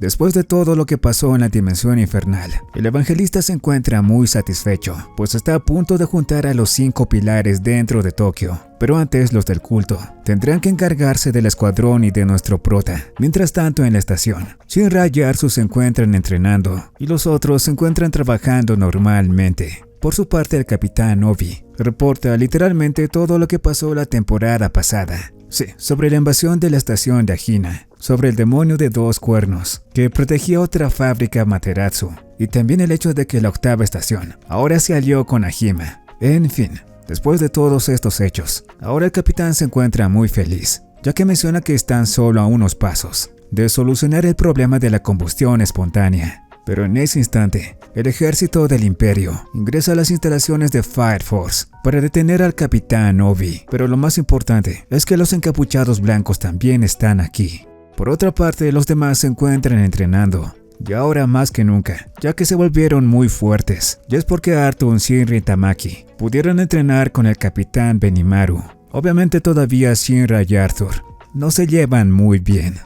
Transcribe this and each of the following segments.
Después de todo lo que pasó en la dimensión infernal, el evangelista se encuentra muy satisfecho, pues está a punto de juntar a los 5 pilares dentro de Tokio. Pero antes los del culto tendrán que encargarse del escuadrón y de nuestro prota. Mientras tanto en la estación, Shinra y Arsu se encuentran entrenando y los otros se encuentran trabajando normalmente. Por su parte el capitán Obi reporta literalmente todo lo que pasó la temporada pasada. Sí, sobre la invasión de la estación de Hina, sobre el demonio de 2 cuernos que protegía otra fábrica Materatsu y también el hecho de que la 8ª estación ahora se alió con Ajima. En fin, después de todos estos hechos, ahora el capitán se encuentra muy feliz, ya que menciona que están solo a unos pasos de solucionar el problema de la combustión espontánea. Pero en ese instante, el ejército del Imperio ingresa a las instalaciones de Fire Force para detener al capitán Obi. Pero lo más importante es que los encapuchados blancos también están aquí. Por otra parte, los demás se encuentran entrenando, y ahora más que nunca, ya que se volvieron muy fuertes. Y es porque Arthur, Shinra y Tamaki pudieron entrenar con el capitán Benimaru. Obviamente todavía Shinra y Arthur no se llevan muy bien.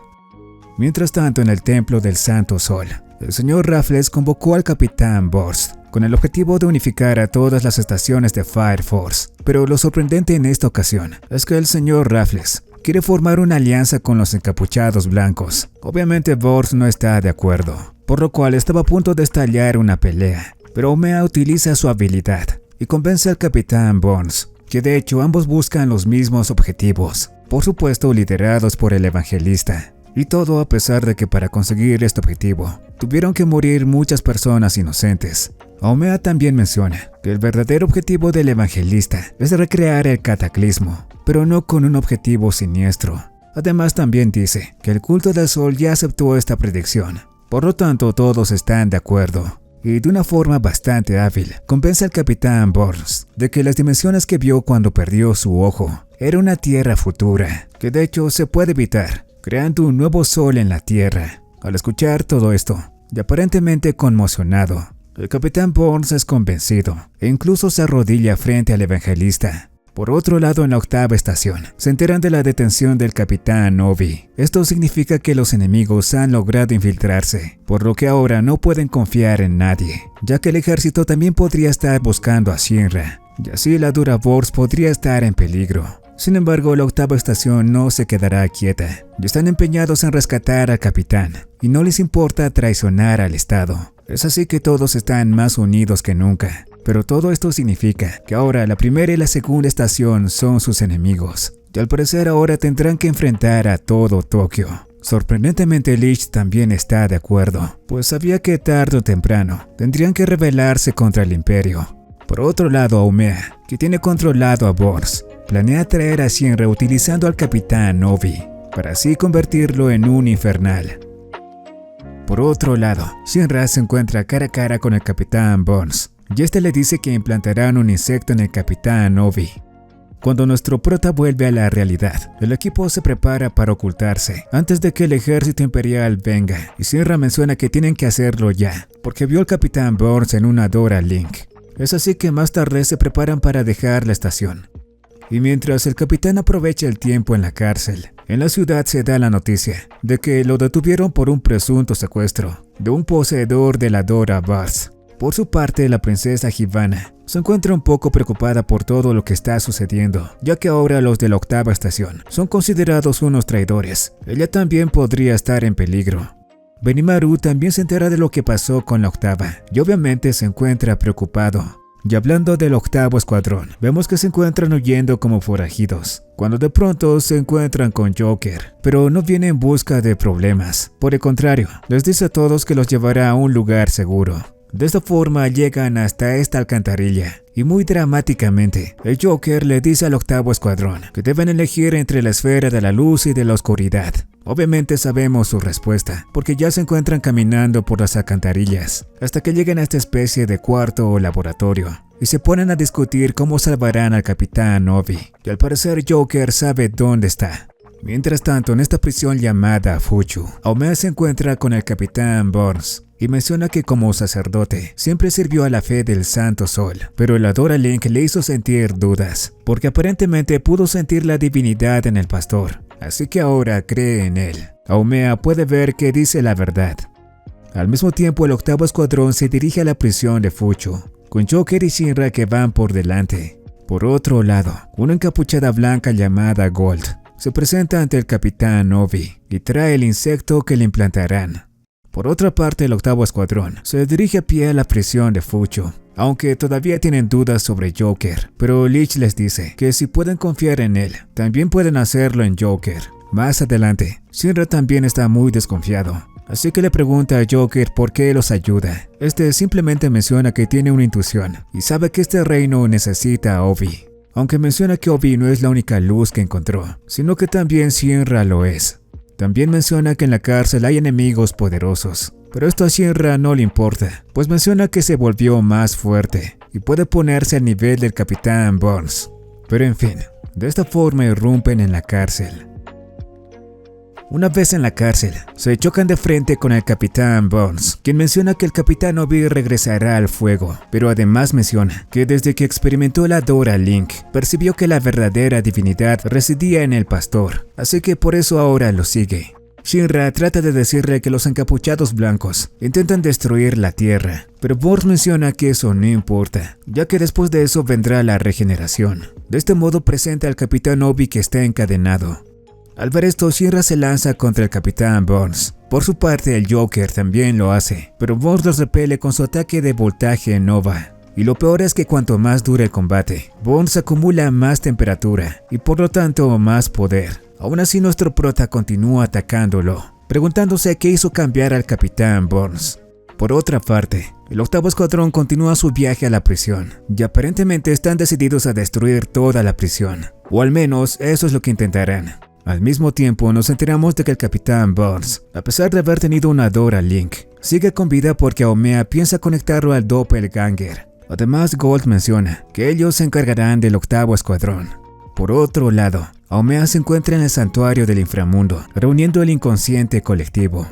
Mientras tanto, en el Templo del Santo Sol, el señor Raffles convocó al capitán Burst con el objetivo de unificar a todas las estaciones de Fire Force. Pero lo sorprendente en esta ocasión es que el señor Raffles quiere formar una alianza con los encapuchados blancos. Obviamente Burst no está de acuerdo, por lo cual estaba a punto de estallar una pelea. Pero Omea utiliza su habilidad y convence al capitán Burns, que de hecho ambos buscan los mismos objetivos, por supuesto liderados por el evangelista. Y todo a pesar de que para conseguir este objetivo tuvieron que morir muchas personas inocentes. Omea también menciona que el verdadero objetivo del evangelista es recrear el cataclismo, pero no con un objetivo siniestro. Además también dice que el culto del sol ya aceptó esta predicción, por lo tanto todos están de acuerdo. Y de una forma bastante hábil, convence al capitán Burns de que las dimensiones que vio cuando perdió su ojo era una tierra futura, que de hecho se puede evitar creando un nuevo sol en la tierra. Al escuchar todo esto, y aparentemente conmocionado, el capitán Burns es convencido e incluso se arrodilla frente al evangelista. Por otro lado, en la 8ª estación, se enteran de la detención del capitán Obi. Esto significa que los enemigos han logrado infiltrarse, por lo que ahora no pueden confiar en nadie, ya que el ejército también podría estar buscando a Shinra, y así la dura Burst podría estar en peligro. Sin embargo, la 8ª estación no se quedará quieta, y están empeñados en rescatar al capitán, y no les importa traicionar al Estado. Es así que todos están más unidos que nunca. Pero todo esto significa que ahora la 1ª y la 2ª estación son sus enemigos, y al parecer ahora tendrán que enfrentar a todo Tokio. Sorprendentemente Lich también está de acuerdo, pues sabía que tarde o temprano tendrían que rebelarse contra el Imperio. Por otro lado, Omea, que tiene controlado a Burns, planea traer a Shinra utilizando al capitán Obi, para así convertirlo en un infernal. Por otro lado, Shinra se encuentra cara a cara con el capitán Burns, y este le dice que implantarán un insecto en el capitán Obi. Cuando nuestro prota vuelve a la realidad, el equipo se prepara para ocultarse antes de que el ejército imperial venga, y Shinra menciona que tienen que hacerlo ya, porque vio al capitán Burns en una Dora Link. Es así que más tarde se preparan para dejar la estación. Y mientras el capitán aprovecha el tiempo en la cárcel, en la ciudad se da la noticia de que lo detuvieron por un presunto secuestro de un poseedor de la Dora Bars. Por su parte, la princesa Hibana se encuentra un poco preocupada por todo lo que está sucediendo, ya que ahora los de la 8ª estación son considerados unos traidores. Ella también podría estar en peligro. Benimaru también se entera de lo que pasó con la 8ª y obviamente se encuentra preocupado. Y hablando del 8º escuadrón, vemos que se encuentran huyendo como forajidos, cuando de pronto se encuentran con Joker, pero no viene en busca de problemas. Por el contrario, les dice a todos que los llevará a un lugar seguro. De esta forma llegan hasta esta alcantarilla, y muy dramáticamente, el Joker le dice al 8º escuadrón que deben elegir entre la esfera de la luz y de la oscuridad. Obviamente sabemos su respuesta, porque ya se encuentran caminando por las alcantarillas, hasta que llegan a esta especie de cuarto o laboratorio, y se ponen a discutir cómo salvarán al capitán Obi, y al parecer Joker sabe dónde está. Mientras tanto, en esta prisión llamada Fuchu, Omea se encuentra con el capitán Burns, y menciona que como sacerdote siempre sirvió a la fe del Santo Sol, pero el Adora Link le hizo sentir dudas, porque aparentemente pudo sentir la divinidad en el pastor, así que ahora cree en él. Haumea puede ver que dice la verdad. Al mismo tiempo, el octavo escuadrón se dirige a la prisión de Fuchu, con Joker y Shinra que van por delante. Por otro lado, una encapuchada blanca llamada Gold se presenta ante el capitán Obi y trae el insecto que le implantarán. Por otra parte, el octavo escuadrón se dirige a pie a la prisión de Fuchu, aunque todavía tienen dudas sobre Joker, pero Lich les dice que si pueden confiar en él, también pueden hacerlo en Joker. Más adelante, Shinra también está muy desconfiado, así que le pregunta a Joker por qué los ayuda. Este simplemente menciona que tiene una intuición y sabe que este reino necesita a Obi. Aunque menciona que Obi no es la única luz que encontró, sino que también Shinra lo es. También menciona que en la cárcel hay enemigos poderosos, pero esto a Shinra no le importa, pues menciona que se volvió más fuerte y puede ponerse al nivel del Capitán Burns. Pero en fin, de esta forma irrumpen en la cárcel. Una vez en la cárcel, se chocan de frente con el Capitán Burns, quien menciona que el Capitán Obi regresará al fuego, pero además menciona que desde que experimentó la Dora Link, percibió que la verdadera divinidad residía en el pastor, así que por eso ahora lo sigue. Shinra trata de decirle que los encapuchados blancos intentan destruir la tierra, pero Burns menciona que eso no importa, ya que después de eso vendrá la regeneración. De este modo presenta al Capitán Obi que está encadenado. Al ver esto, Shinra se lanza contra el Capitán Burns. Por su parte, el Joker también lo hace, pero Burns los repele con su ataque de voltaje Nova. Y lo peor es que cuanto más dura el combate, Burns acumula más temperatura y por lo tanto más poder. Aún así, nuestro prota continúa atacándolo, preguntándose qué hizo cambiar al Capitán Burns. Por otra parte, el octavo escuadrón continúa su viaje a la prisión y aparentemente están decididos a destruir toda la prisión, o al menos eso es lo que intentarán. Al mismo tiempo, nos enteramos de que el Capitán Burns, a pesar de haber tenido una Dora Link, sigue con vida porque Haumea piensa conectarlo al Doppelganger. Además, Gold menciona que ellos se encargarán del octavo escuadrón. Por otro lado, Haumea se encuentra en el santuario del inframundo, reuniendo el inconsciente colectivo.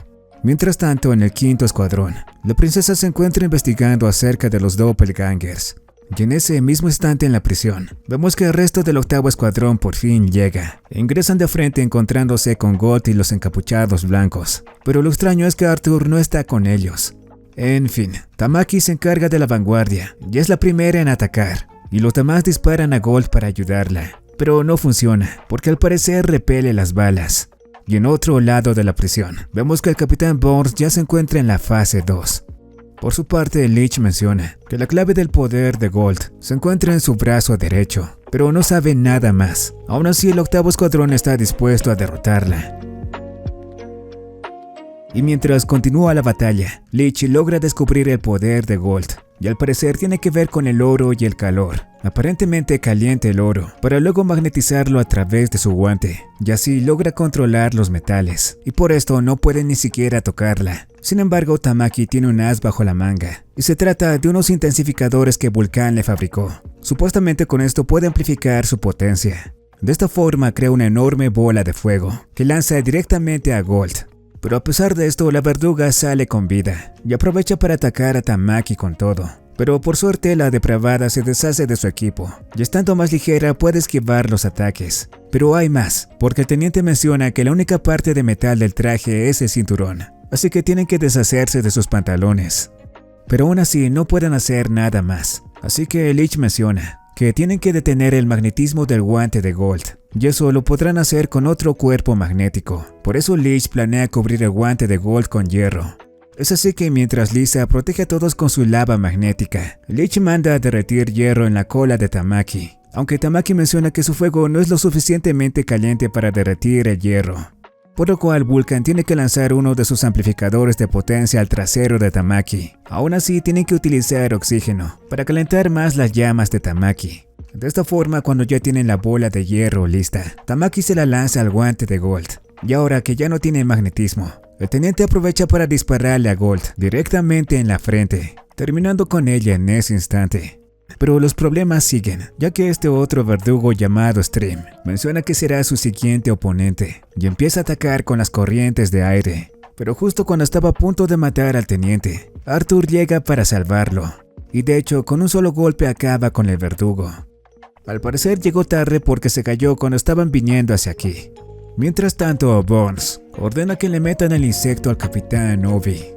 Mientras tanto, en el quinto escuadrón, la princesa se encuentra investigando acerca de los Doppelgangers. Y en ese mismo instante en la prisión, vemos que el resto del octavo escuadrón por fin llega. Ingresan de frente encontrándose con Gold y los encapuchados blancos. Pero lo extraño es que Arthur no está con ellos. En fin, Tamaki se encarga de la vanguardia y es la primera en atacar. Y los demás disparan a Gold para ayudarla. Pero no funciona, porque al parecer repele las balas. Y en otro lado de la prisión, vemos que el Capitán Burns ya se encuentra en la fase 2. Por su parte, Lich menciona que la clave del poder de Gold se encuentra en su brazo derecho, pero no sabe nada más. Aún así, el octavo escuadrón está dispuesto a derrotarla. Y mientras continúa la batalla, Lich logra descubrir el poder de Gold, y al parecer tiene que ver con el oro y el calor. Aparentemente calienta el oro, para luego magnetizarlo a través de su guante, y así logra controlar los metales, y por esto no puede ni siquiera tocarla. Sin embargo, Tamaki tiene un as bajo la manga, y se trata de unos intensificadores que Vulcan le fabricó. Supuestamente con esto puede amplificar su potencia. De esta forma crea una enorme bola de fuego, que lanza directamente a Gold. Pero a pesar de esto, la verduga sale con vida, y aprovecha para atacar a Tamaki con todo. Pero por suerte la depravada se deshace de su equipo, y estando más ligera puede esquivar los ataques. Pero hay más, porque el teniente menciona que la única parte de metal del traje es el cinturón, así que tienen que deshacerse de sus pantalones. Pero aún así no pueden hacer nada más, así que Lich menciona que tienen que detener el magnetismo del guante de Gold, y eso lo podrán hacer con otro cuerpo magnético. Por eso Lich planea cubrir el guante de Gold con hierro. Es así que mientras Lisa protege a todos con su lava magnética, Lich manda a derretir hierro en la cola de Tamaki, aunque Tamaki menciona que su fuego no es lo suficientemente caliente para derretir el hierro. Por lo cual Vulcan tiene que lanzar uno de sus amplificadores de potencia al trasero de Tamaki. Aún así tienen que utilizar oxígeno para calentar más las llamas de Tamaki. De esta forma, cuando ya tienen la bola de hierro lista, Tamaki se la lanza al guante de Gold. Y ahora que ya no tiene magnetismo, el teniente aprovecha para dispararle a Gold directamente en la frente, terminando con ella en ese instante. Pero los problemas siguen, ya que este otro verdugo llamado Stream menciona que será su siguiente oponente y empieza a atacar con las corrientes de aire. Pero justo cuando estaba a punto de matar al teniente, Arthur llega para salvarlo, y de hecho con un solo golpe acaba con el verdugo. Al parecer llegó tarde porque se cayó cuando estaban viniendo hacia aquí. Mientras tanto, Burns ordena que le metan el insecto al Capitán Obi.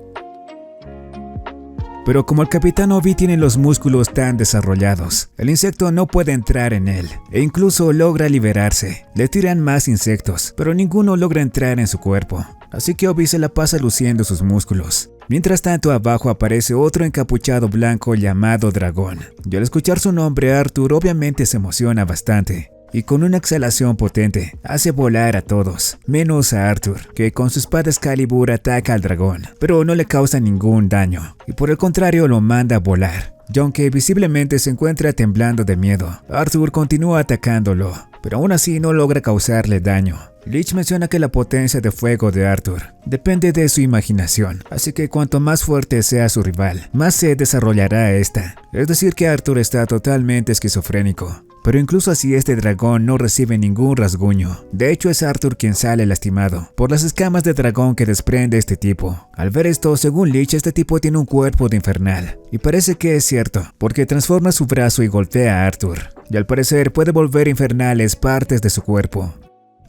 Pero como el Capitán Obi tiene los músculos tan desarrollados, el insecto no puede entrar en él, e incluso logra liberarse. Le tiran más insectos, pero ninguno logra entrar en su cuerpo, así que Obi se la pasa luciendo sus músculos. Mientras tanto, abajo aparece otro encapuchado blanco llamado Dragón, y al escuchar su nombre, Arthur obviamente se emociona bastante. Y con una exhalación potente, hace volar a todos, menos a Arthur, que con su espada Excalibur ataca al dragón, pero no le causa ningún daño, y por el contrario lo manda a volar. Y aunque visiblemente se encuentra temblando de miedo, Arthur continúa atacándolo, pero aún así no logra causarle daño. Lich menciona que la potencia de fuego de Arthur depende de su imaginación, así que cuanto más fuerte sea su rival, más se desarrollará esta. Es decir que Arthur está totalmente esquizofrénico. Pero incluso así este dragón no recibe ningún rasguño. De hecho es Arthur quien sale lastimado por las escamas de dragón que desprende este tipo. Al ver esto, según Lich, este tipo tiene un cuerpo de infernal. Y parece que es cierto, porque transforma su brazo y golpea a Arthur. Y al parecer puede volver infernales partes de su cuerpo.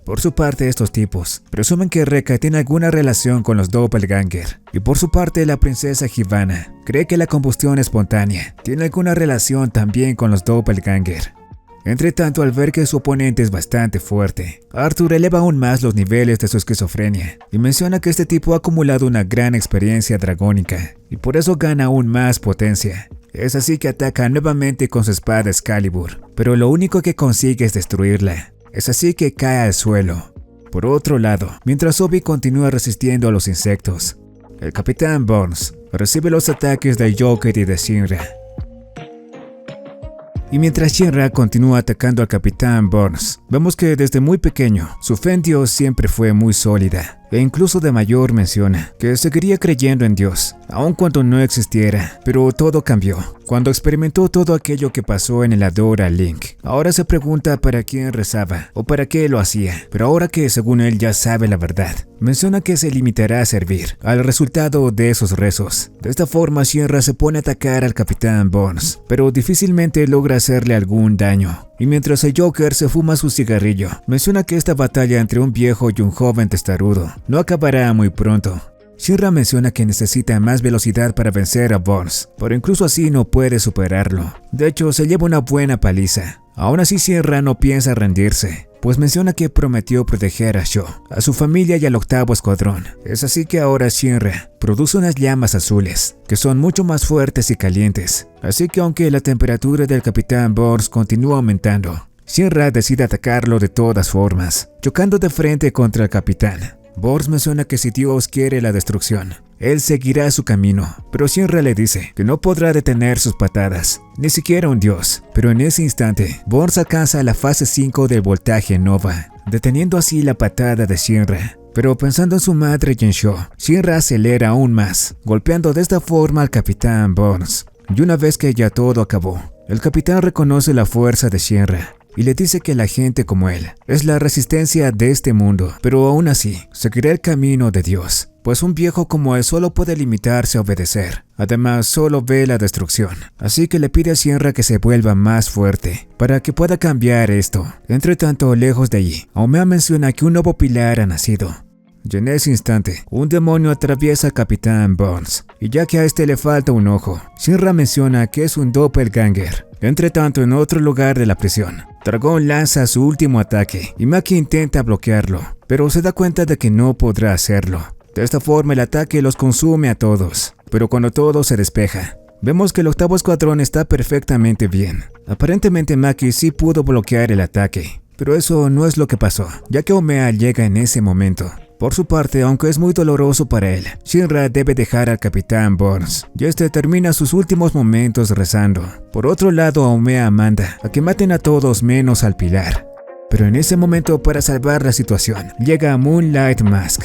Por su parte, estos tipos presumen que Rekka tiene alguna relación con los Doppelganger. Y por su parte, la princesa Hibana cree que la combustión espontánea tiene alguna relación también con los Doppelganger. Entre tanto, al ver que su oponente es bastante fuerte, Arthur eleva aún más los niveles de su esquizofrenia y menciona que este tipo ha acumulado una gran experiencia dragónica y por eso gana aún más potencia. Es así que ataca nuevamente con su espada Excalibur, pero lo único que consigue es destruirla. Es así que cae al suelo. Por otro lado, mientras Obi continúa resistiendo a los insectos, el Capitán Burns recibe los ataques de Joker y de Shinra. Y mientras Shinra continúa atacando al Capitán Burns, vemos que desde muy pequeño su fe en Dios siempre fue muy sólida. E incluso de mayor menciona que seguiría creyendo en Dios, aun cuando no existiera, pero todo cambió cuando experimentó todo aquello que pasó en el Adora Link. Ahora se pregunta para quién rezaba o para qué lo hacía, pero ahora que según él ya sabe la verdad, menciona que se limitará a servir al resultado de esos rezos. De esta forma Shinra se pone a atacar al Capitán Burns, pero difícilmente logra hacerle algún daño. Y mientras el Joker se fuma su cigarrillo, menciona que esta batalla entre un viejo y un joven testarudo no acabará muy pronto. Shinra menciona que necesita más velocidad para vencer a Burns, pero incluso así no puede superarlo. De hecho, se lleva una buena paliza. Aún así Shinra no piensa rendirse, pues menciona que prometió proteger a Sho, a su familia y al octavo escuadrón. Es así que ahora Shinra produce unas llamas azules, que son mucho más fuertes y calientes. Así que aunque la temperatura del Capitán Burns continúa aumentando, Shinra decide atacarlo de todas formas, chocando de frente contra el capitán. Burns menciona que si Dios quiere la destrucción, él seguirá su camino, pero Shinra le dice que no podrá detener sus patadas, ni siquiera un dios. Pero en ese instante, Burns alcanza la fase 5 del voltaje Nova, deteniendo así la patada de Shinra. Pero pensando en su madre y en Sho, Shinra acelera aún más, golpeando de esta forma al Capitán Burns. Y una vez que ya todo acabó, el capitán reconoce la fuerza de Shinra y le dice que la gente como él es la resistencia de este mundo, pero aún así seguirá el camino de Dios, pues un viejo como él solo puede limitarse a obedecer. Además, solo ve la destrucción, así que le pide a Shinra que se vuelva más fuerte para que pueda cambiar esto. Entre tanto, lejos de allí, Aomea menciona que un nuevo pilar ha nacido. Y en ese instante, un demonio atraviesa al Capitán Burns, y ya que a este le falta un ojo, Shinra menciona que es un Doppelganger. Entre tanto, en otro lugar de la prisión, Dragón lanza su último ataque y Maki intenta bloquearlo, pero se da cuenta de que no podrá hacerlo. De esta forma el ataque los consume a todos, pero cuando todo se despeja, vemos que el octavo escuadrón está perfectamente bien. Aparentemente Maki sí pudo bloquear el ataque, pero eso no es lo que pasó, ya que Aomea llega en ese momento. Por su parte, aunque es muy doloroso para él, Shinra debe dejar al Capitán Burns, y este termina sus últimos momentos rezando. Por otro lado, Aomea manda a que maten a todos menos al pilar. Pero en ese momento, para salvar la situación, llega Moonlight Mask.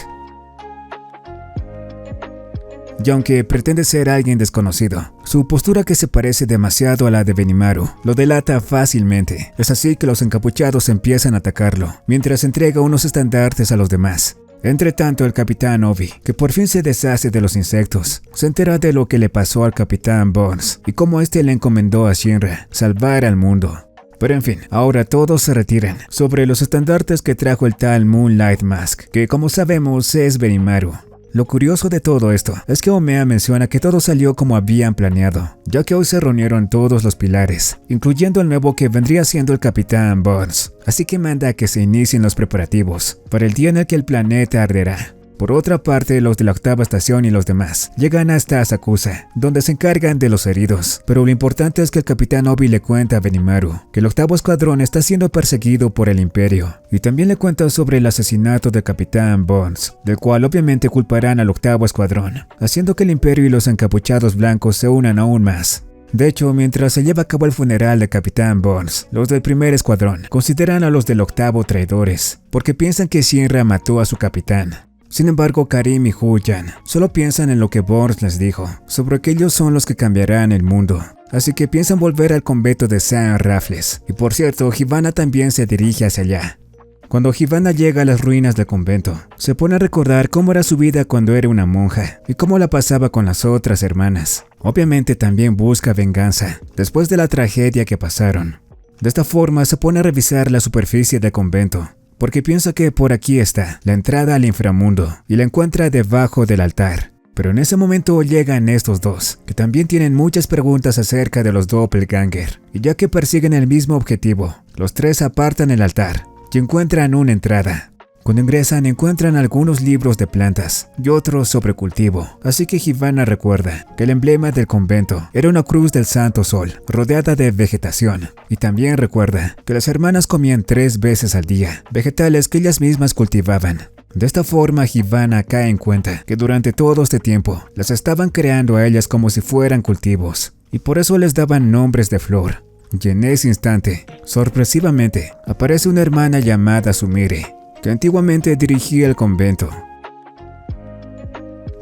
Y aunque pretende ser alguien desconocido, su postura que se parece demasiado a la de Benimaru lo delata fácilmente. Es así que los encapuchados empiezan a atacarlo, mientras entrega unos estandartes a los demás. Entre tanto, el Capitán Obi, que por fin se deshace de los insectos, se entera de lo que le pasó al Capitán Burns y cómo este le encomendó a Shinra salvar al mundo. Pero en fin, ahora todos se retiran sobre los estandartes que trajo el tal Moonlight Mask, que como sabemos es Benimaru. Lo curioso de todo esto es que Omea menciona que todo salió como habían planeado, ya que hoy se reunieron todos los pilares, incluyendo el nuevo que vendría siendo el Capitán Burns, así que manda a que se inicien los preparativos para el día en el que el planeta arderá. Por otra parte, los de la octava estación y los demás llegan hasta Asakusa, donde se encargan de los heridos, pero lo importante es que el Capitán Obi le cuenta a Benimaru que el octavo escuadrón está siendo perseguido por el Imperio, y también le cuenta sobre el asesinato del Capitán Burns, del cual obviamente culparán al octavo escuadrón, haciendo que el Imperio y los encapuchados blancos se unan aún más. De hecho, mientras se lleva a cabo el funeral del Capitán Burns, los del primer escuadrón consideran a los del octavo traidores, porque piensan que Shinra mató a su capitán. Sin embargo, Karim y Huyan solo piensan en lo que Burns les dijo, sobre que ellos son los que cambiarán el mundo. Así que piensan volver al convento de San Raffles. Y por cierto, Hibana también se dirige hacia allá. Cuando Hibana llega a las ruinas del convento, se pone a recordar cómo era su vida cuando era una monja y cómo la pasaba con las otras hermanas. Obviamente también busca venganza, después de la tragedia que pasaron. De esta forma se pone a revisar la superficie del convento, porque piensa que por aquí está la entrada al inframundo y la encuentra debajo del altar. Pero en ese momento llegan estos dos, que también tienen muchas preguntas acerca de los doppelganger, y ya que persiguen el mismo objetivo, los tres apartan el altar y encuentran una entrada. Cuando ingresan encuentran algunos libros de plantas y otros sobre cultivo, así que Hibana recuerda que el emblema del convento era una cruz del Santo Sol, rodeada de vegetación, y también recuerda que las hermanas comían 3 veces al día, vegetales que ellas mismas cultivaban. De esta forma Hibana cae en cuenta que durante todo este tiempo las estaban creando a ellas como si fueran cultivos, y por eso les daban nombres de flor. Y en ese instante, sorpresivamente, aparece una hermana llamada Sumire, que antiguamente dirigía el convento.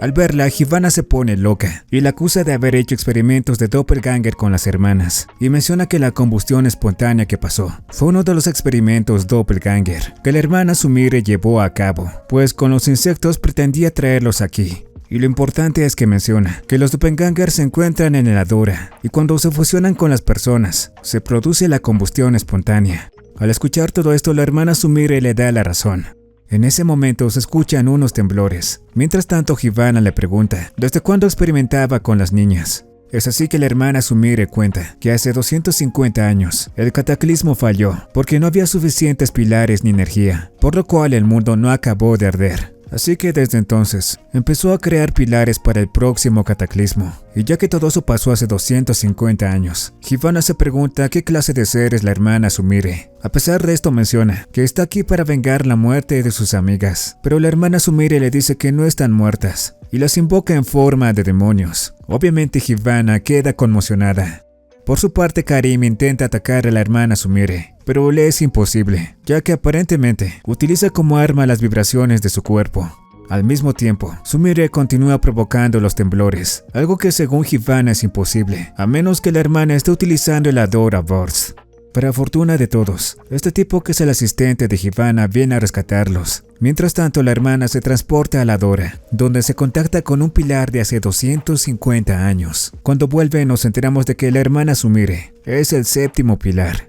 Al verla, Hibana se pone loca y la acusa de haber hecho experimentos de doppelganger con las hermanas, y menciona que la combustión espontánea que pasó fue uno de los experimentos doppelganger que la hermana Sumire llevó a cabo, pues con los insectos pretendía traerlos aquí. Y lo importante es que menciona que los doppelgangers se encuentran en el Adora, y cuando se fusionan con las personas, se produce la combustión espontánea. Al escuchar todo esto, la hermana Sumire le da la razón. En ese momento se escuchan unos temblores. Mientras tanto, Hibana le pregunta desde cuándo experimentaba con las niñas. Es así que la hermana Sumire cuenta que hace 250 años el cataclismo falló porque no había suficientes pilares ni energía, por lo cual el mundo no acabó de arder. Así que desde entonces empezó a crear pilares para el próximo cataclismo. Y ya que todo eso pasó hace 250 años, Hibana se pregunta qué clase de ser es la hermana Sumire. A pesar de esto menciona que está aquí para vengar la muerte de sus amigas, pero la hermana Sumire le dice que no están muertas y las invoca en forma de demonios. Obviamente Hibana queda conmocionada. Por su parte, Karim intenta atacar a la hermana Sumire, pero le es imposible, ya que aparentemente utiliza como arma las vibraciones de su cuerpo. Al mismo tiempo, Sumire continúa provocando los temblores, algo que según Hibana es imposible, a menos que la hermana esté utilizando el Adora Burst. Para fortuna de todos, este tipo que es el asistente de Hibana viene a rescatarlos. Mientras tanto, la hermana se transporta a la Adora, donde se contacta con un pilar de hace 250 años. Cuando vuelve nos enteramos de que la hermana Sumire es el 7º pilar.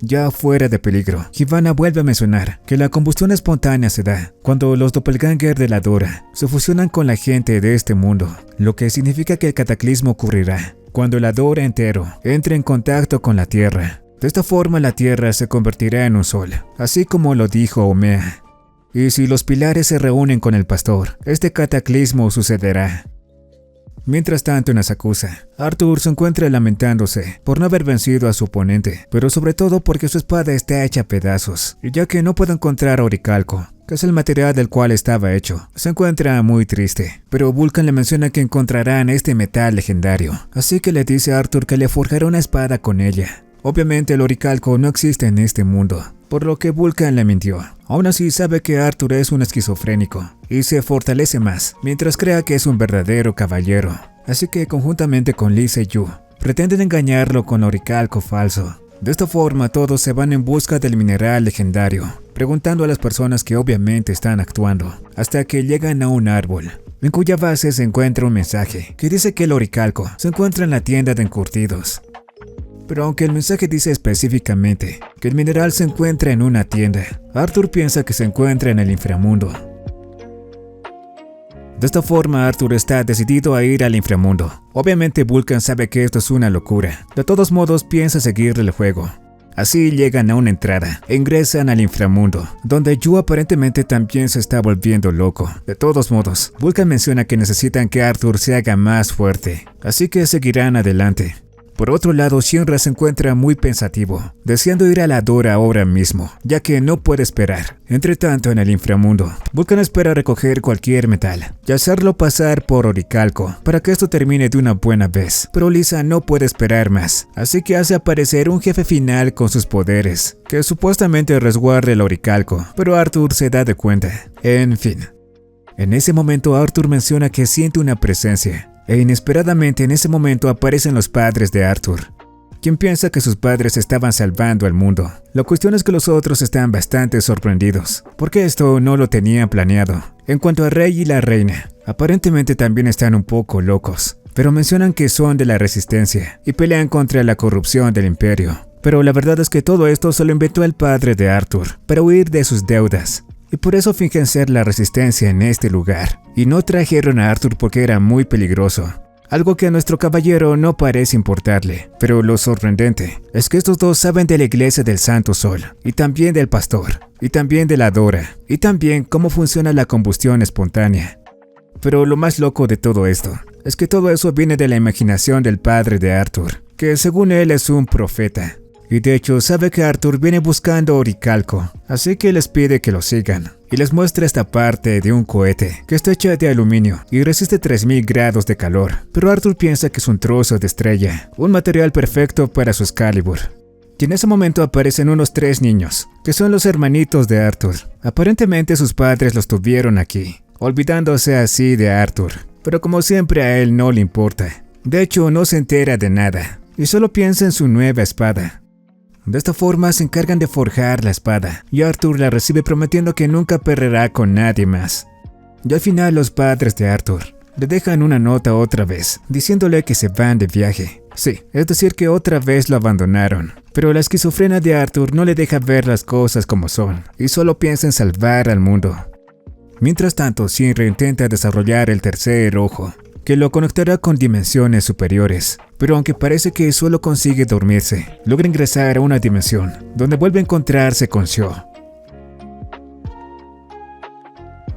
Ya fuera de peligro, Hibana vuelve a mencionar que la combustión espontánea se da cuando los doppelganger de la Adora se fusionan con la gente de este mundo, lo que significa que el cataclismo ocurrirá cuando el Adora entero entre en contacto con la Tierra. De esta forma la Tierra se convertirá en un sol, así como lo dijo Omea. Y si los pilares se reúnen con el pastor, este cataclismo sucederá. Mientras tanto en Asakusa, Arthur se encuentra lamentándose por no haber vencido a su oponente, pero sobre todo porque su espada está hecha a pedazos, y ya que no puede encontrar oricalco, que es el material del cual estaba hecho, se encuentra muy triste. Pero Vulcan le menciona que encontrarán este metal legendario, así que le dice a Arthur que le forjará una espada con ella. Obviamente el oricalco no existe en este mundo, por lo que Vulcan le mintió. Aún así sabe que Arthur es un esquizofrénico y se fortalece más mientras crea que es un verdadero caballero. Así que conjuntamente con Lisa y Yu pretenden engañarlo con oricalco falso. De esta forma todos se van en busca del mineral legendario, preguntando a las personas que obviamente están actuando, hasta que llegan a un árbol, en cuya base se encuentra un mensaje que dice que el oricalco se encuentra en la tienda de encurtidos. pero aunque el mensaje dice específicamente que el mineral se encuentra en una tienda, Arthur piensa que se encuentra en el inframundo. De esta forma, Arthur está decidido a ir al inframundo. Obviamente Vulcan sabe que esto es una locura. De todos modos, piensa seguirle el juego. Así llegan a una entrada e ingresan al inframundo, donde Yu aparentemente también se está volviendo loco. De todos modos, Vulcan menciona que necesitan que Arthur se haga más fuerte, así que seguirán adelante. Por otro lado, Shinra se encuentra muy pensativo, deseando ir a la Dora ahora mismo, ya que no puede esperar. Entre tanto, en el inframundo, Vulcan espera recoger cualquier metal y hacerlo pasar por oricalco para que esto termine de una buena vez. Pero Lisa no puede esperar más, así que hace aparecer un jefe final con sus poderes, que supuestamente resguarda el oricalco, pero Arthur se da de cuenta. En fin. En ese momento Arthur menciona que siente una presencia. E inesperadamente en ese momento aparecen los padres de Arthur, quien piensa que sus padres estaban salvando al mundo. La cuestión es que los otros están bastante sorprendidos, porque esto no lo tenían planeado. En cuanto a Rey y la reina, aparentemente también están un poco locos, pero mencionan que son de la resistencia y pelean contra la corrupción del imperio. Pero la verdad es que todo esto se lo inventó el padre de Arthur para huir de sus deudas. Y por eso fingen ser la resistencia en este lugar. Y no trajeron a Arthur porque era muy peligroso. Algo que a nuestro caballero no parece importarle. Pero lo sorprendente es que estos dos saben de la iglesia del Santo Sol. Y también del pastor. Y también de la Dora. Y también cómo funciona la combustión espontánea. Pero lo más loco de todo esto es que todo eso viene de la imaginación del padre de Arthur. Que según él es un profeta. Y de hecho sabe que Arthur viene buscando oricalco, así que les pide que lo sigan. Y les muestra esta parte de un cohete que está hecha de aluminio y resiste 3000 grados de calor. Pero Arthur piensa que es un trozo de estrella, un material perfecto para su Excalibur. Y en ese momento aparecen unos 3 niños, que son los hermanitos de Arthur. Aparentemente sus padres los tuvieron aquí, olvidándose así de Arthur. Pero como siempre a él no le importa. De hecho no se entera de nada, y solo piensa en su nueva espada. De esta forma se encargan de forjar la espada, y Arthur la recibe prometiendo que nunca peleará con nadie más. Y al final los padres de Arthur le dejan una nota otra vez, diciéndole que se van de viaje. Sí, es decir que otra vez lo abandonaron. Pero la esquizofrenia de Arthur no le deja ver las cosas como son, y solo piensa en salvar al mundo. Mientras tanto, Shinra intenta desarrollar el tercer ojo, que lo conectará con dimensiones superiores. Pero aunque parece que solo consigue dormirse, logra ingresar a una dimensión, donde vuelve a encontrarse con Sho.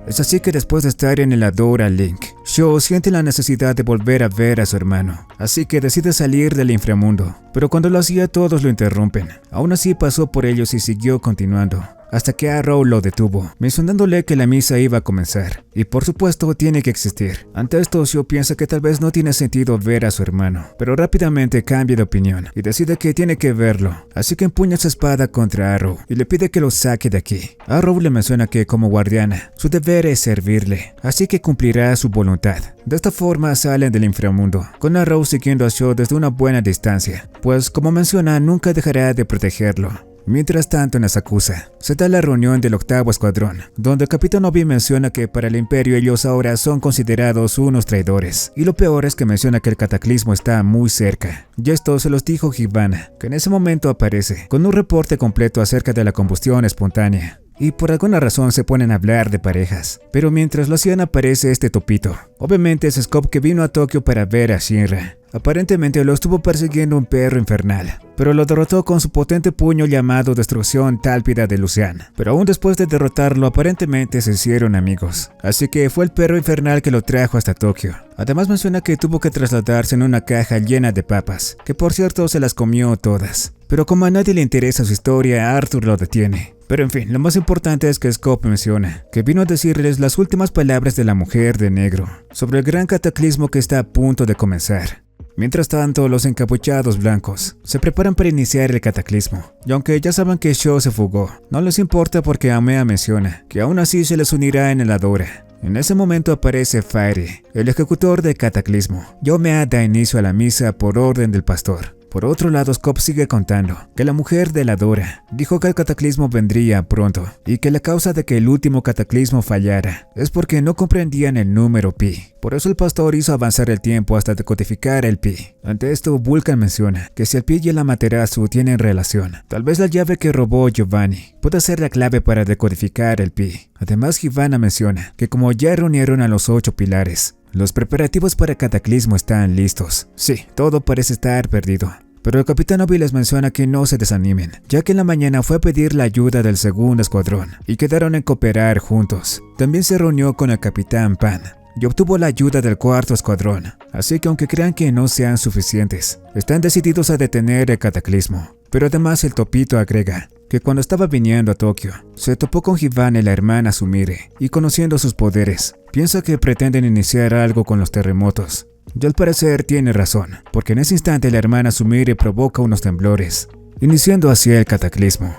Es así que después de estar en el Adora Link, Sho siente la necesidad de volver a ver a su hermano, así que decide salir del inframundo. Pero cuando lo hacía todos lo interrumpen. Aún así pasó por ellos y siguió continuando, hasta que Arrow lo detuvo, mencionándole que la misa iba a comenzar, y por supuesto tiene que existir. Ante esto, Sho piensa que tal vez no tiene sentido ver a su hermano, pero rápidamente cambia de opinión y decide que tiene que verlo, así que empuña su espada contra Arrow y le pide que lo saque de aquí. Arrow le menciona que como guardiana, su deber es servirle, así que cumplirá su voluntad. De esta forma salen del inframundo, con Arrow siguiendo a Sho desde una buena distancia, pues como menciona nunca dejará de protegerlo. Mientras tanto, en Asakusa se da la reunión del 8º escuadrón, donde el capitán Obi menciona que para el imperio ellos ahora son considerados unos traidores, y lo peor es que menciona que el cataclismo está muy cerca. Y esto se los dijo Hibana, que en ese momento aparece con un reporte completo acerca de la combustión espontánea. Y por alguna razón se ponen a hablar de parejas. Pero mientras lo hacían aparece este topito. Obviamente es Scope, que vino a Tokio para ver a Shinra. Aparentemente lo estuvo persiguiendo un perro infernal, pero lo derrotó con su potente puño llamado Destrucción Tálpida de Lucian. Pero aún después de derrotarlo aparentemente se hicieron amigos, así que fue el perro infernal que lo trajo hasta Tokio. Además menciona que tuvo que trasladarse en una caja llena de papas, que por cierto se las comió todas. Pero como a nadie le interesa su historia, Arthur lo detiene. Pero en fin, lo más importante es que Scope menciona que vino a decirles las últimas palabras de la mujer de negro sobre el gran cataclismo que está a punto de comenzar. Mientras tanto, los encapuchados blancos se preparan para iniciar el cataclismo, y aunque ya saben que Sho se fugó, no les importa porque Amea menciona que aún así se les unirá en el Adora. En ese momento aparece Fire, el ejecutor del cataclismo, y Amea da inicio a la misa por orden del pastor, Por otro lado, Scott sigue contando que la mujer de la Dora dijo que el cataclismo vendría pronto y que la causa de que el último cataclismo fallara es porque no comprendían el número pi. Por eso el pastor hizo avanzar el tiempo hasta decodificar el pi. Ante esto, Vulcan menciona que si el pi y el Amaterasu tienen relación, tal vez la llave que robó Giovanni pueda ser la clave para decodificar el pi. Además, Giovanna menciona que como ya reunieron a los 8 pilares, los preparativos para el cataclismo están listos. Sí, todo parece estar perdido. Pero el capitán Obi les menciona que no se desanimen, ya que en la mañana fue a pedir la ayuda del segundo escuadrón y quedaron en cooperar juntos. También se reunió con el capitán Pan y obtuvo la ayuda del cuarto escuadrón, así que aunque crean que no sean suficientes, están decididos a detener el cataclismo. Pero además el Topito agrega que cuando estaba viniendo a Tokio, se topó con Giovanna y la hermana Sumire, y conociendo sus poderes, piensa que pretenden iniciar algo con los terremotos. Y al parecer tiene razón, porque en ese instante la hermana Sumire provoca unos temblores, iniciando así el cataclismo.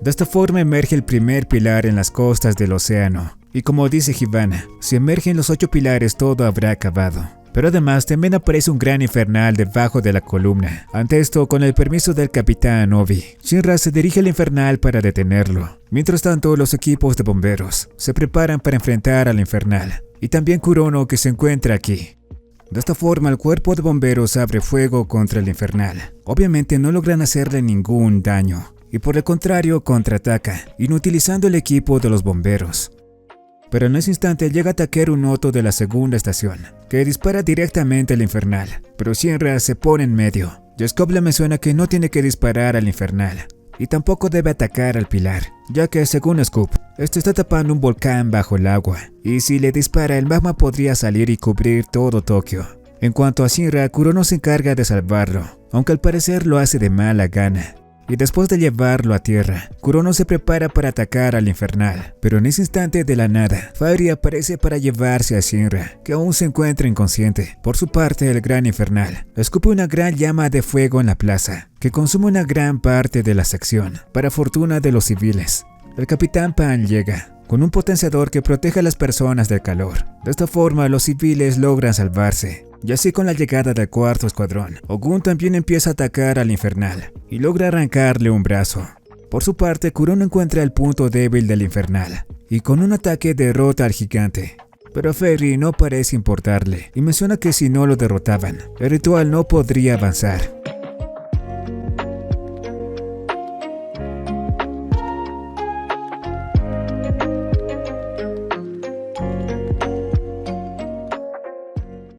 De esta forma emerge el primer pilar en las costas del océano, y como dice Giovanna, si emergen los 8 pilares todo habrá acabado. Pero además también aparece un gran infernal debajo de la columna. Ante esto, con el permiso del capitán Obi, Shinra se dirige al infernal para detenerlo. Mientras tanto, los equipos de bomberos se preparan para enfrentar al infernal, y también Kurono, que se encuentra aquí. De esta forma, el cuerpo de bomberos abre fuego contra el infernal. Obviamente no logran hacerle ningún daño, y por el contrario contraataca, inutilizando el equipo de los bomberos. Pero en ese instante llega Takeru Noto de la segunda estación, que dispara directamente al infernal, pero Shinra se pone en medio. Scott le menciona que no tiene que disparar al infernal, y tampoco debe atacar al pilar, ya que según Scoop, este está tapando un volcán bajo el agua, y si le dispara el magma podría salir y cubrir todo Tokio. En cuanto a Shinra, Kurono se encarga de salvarlo, aunque al parecer lo hace de mala gana. Y después de llevarlo a tierra, Kurono se prepara para atacar al infernal, pero en ese instante de la nada, Fairy aparece para llevarse a Shinra, que aún se encuentra inconsciente. Por su parte, el gran infernal escupe una gran llama de fuego en la plaza, que consume una gran parte de la sección, para fortuna de los civiles. El capitán Pan llega con un potenciador que protege a las personas del calor. De esta forma, los civiles logran salvarse. Y así con la llegada del cuarto escuadrón, Ogun también empieza a atacar al infernal y logra arrancarle un brazo. Por su parte, Kurono encuentra el punto débil del infernal y con un ataque derrota al gigante. Pero a Fairy no parece importarle y menciona que si no lo derrotaban, el ritual no podría avanzar.